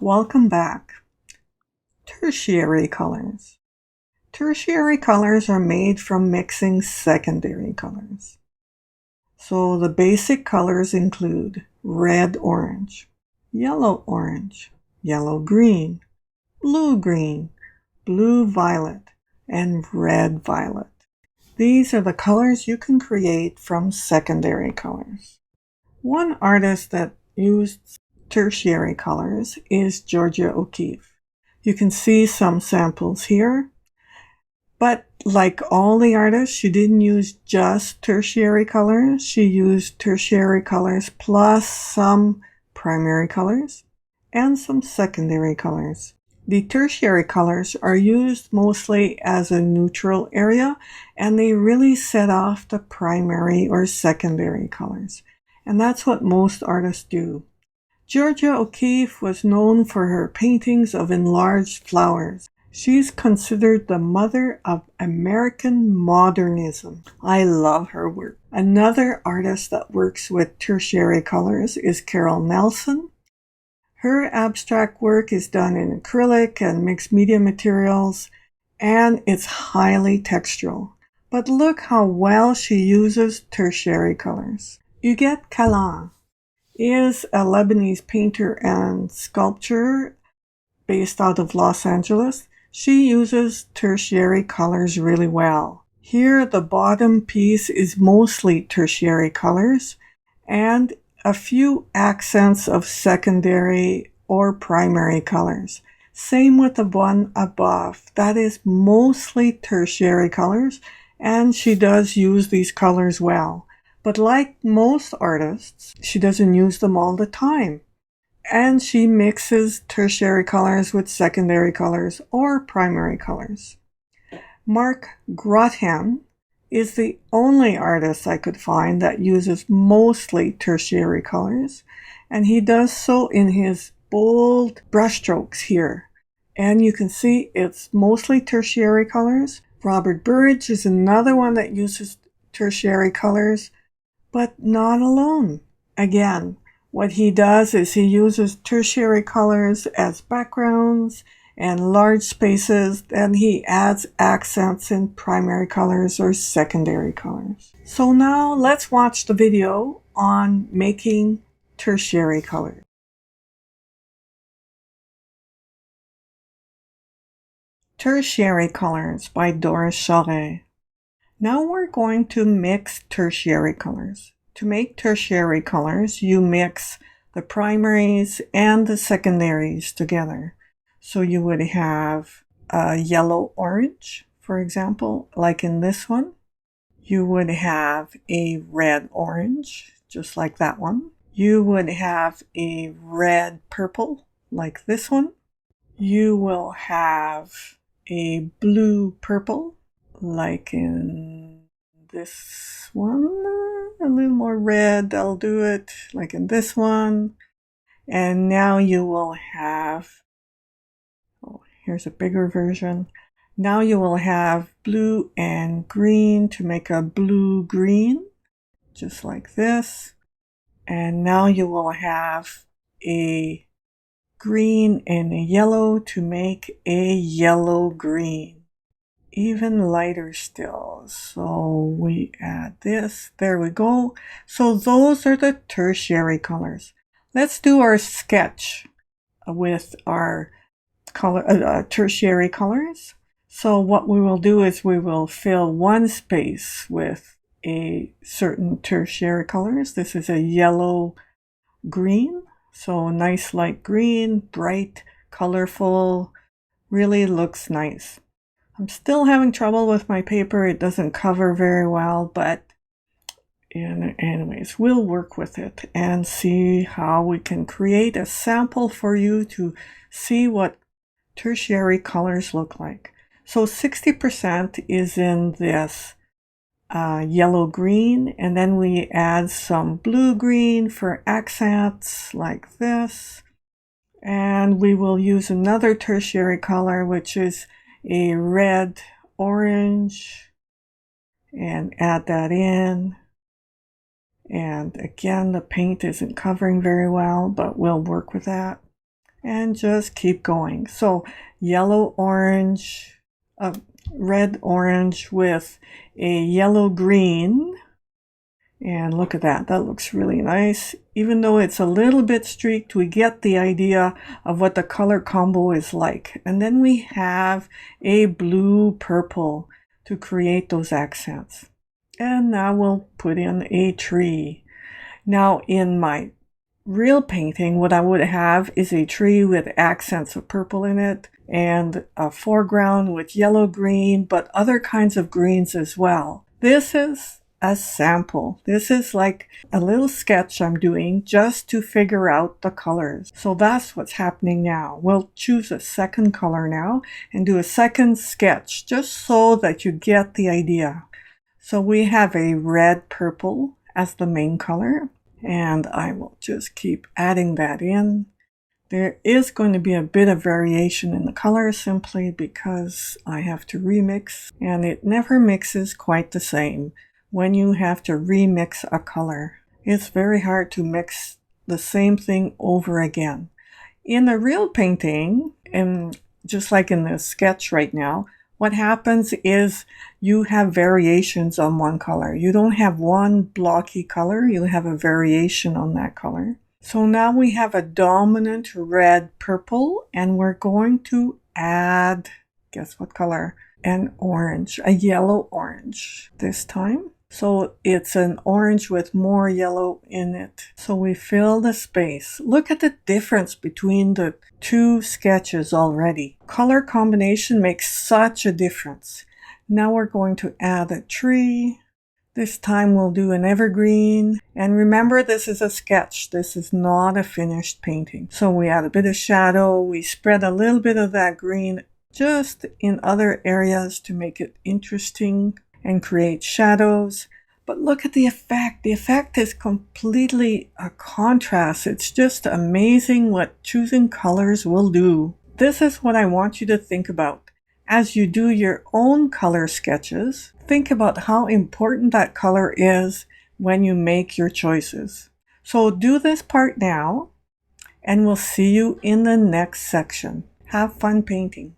Welcome back. Tertiary colors. Tertiary colors are made from mixing secondary colors. So the basic colors include red-orange, yellow-orange, yellow-green, blue-green, blue-violet, and red-violet. These are the colors you can create from secondary colors. One artist that used tertiary colors is Georgia O'Keeffe. You can see some samples here, but like all the artists, she didn't use just tertiary colors. She used tertiary colors plus some primary colors and some secondary colors. The tertiary colors are used mostly as a neutral area, and they really set off the primary or secondary colors. And that's what most artists do. Georgia O'Keeffe was known for her paintings of enlarged flowers. She's considered the mother of American modernism. I love her work. Another artist that works with tertiary colors is Carol Nelson. Her abstract work is done in acrylic and mixed media materials, and it's highly textural. But look how well she uses tertiary colors. Huguette Callan is a Lebanese painter and sculptor based out of Los Angeles. She uses tertiary colors really well. Here, the bottom piece is mostly tertiary colors and a few accents of secondary or primary colors. Same with the one above. That is mostly tertiary colors, and she does use these colors well. But like most artists, she doesn't use them all the time. And she mixes tertiary colors with secondary colors or primary colors. Mark Grothan is the only artist I could find that uses mostly tertiary colors, and he does so in his bold brushstrokes here. And you can see it's mostly tertiary colors. Robert Burridge is another one that uses tertiary colors, but not alone. Again, what he does is he uses tertiary colors as backgrounds and large spaces, and he adds accents in primary colors or secondary colors. So now let's watch the video on making tertiary colors. Tertiary Colors by Doris Charest. Now we're going to mix tertiary colors. To make tertiary colors, you mix the primaries and the secondaries together. So you would have a yellow-orange, for example, like in this one. You would have a red-orange, just like that one. You would have a red-purple, like this one. You will have a blue-purple, like in this one. A little more red, I'll do it like in this one. And now you will have, here's a bigger version. Now you will have blue and green to make a blue-green, just like this. And now you will have a green and a yellow to make a yellow-green. Even lighter still. So we add this. There we go. So those are the tertiary colors. Let's do our sketch with our tertiary colors. So what we will do is we will fill one space with a certain tertiary colors. This is a yellow green. So nice light green, bright, colorful, really looks nice. I'm still having trouble with my paper. It doesn't cover very well, but anyways, we'll work with it and see how we can create a sample for you to see what tertiary colors look like. So 60% is in this yellow-green, and then we add some blue-green for accents like this. And we will use another tertiary color, which is a red-orange, and add that in. And again, the paint isn't covering very well, but we'll work with that. and just keep going. So yellow orange, red orange with a yellow green. And look at that, that looks really nice. Even though it's a little bit streaked, we get the idea of what the color combo is like. And then we have a blue purple to create those accents. And now we'll put in a tree. Now in my real painting, what I would have is a tree with accents of purple in it and a foreground with yellow green, but other kinds of greens as well. This is a sample. This is like a little sketch I'm doing just to figure out the colors. So that's what's happening now. We'll choose a second color now and do a second sketch just so that you get the idea. So we have a red purple as the main color, and I will just keep adding that in. There is going to be a bit of variation in the color simply because I have to remix, and it never mixes quite the same when you have to remix a color. It's very hard to mix the same thing over again. In the real painting, and just like in the sketch right now, what happens is you have variations on one color. You don't have one blocky color, you have a variation on that color. So now we have a dominant red purple, and we're going to add, guess what color? An orange, a yellow orange this time. So it's an orange with more yellow in it. So we fill the space. Look at the difference between the two sketches already. Color combination makes such a difference. Now we're going to add a tree. This time we'll do an evergreen. And remember, this is a sketch. This is not a finished painting. So we add a bit of shadow. We spread a little bit of that green just in other areas to make it interesting and create shadows. But look at the effect. The effect is completely a contrast. It's just amazing what choosing colors will do. This is what I want you to think about. As you do your own color sketches, think about how important that color is when you make your choices. So do this part now, and we'll see you in the next section. Have fun painting.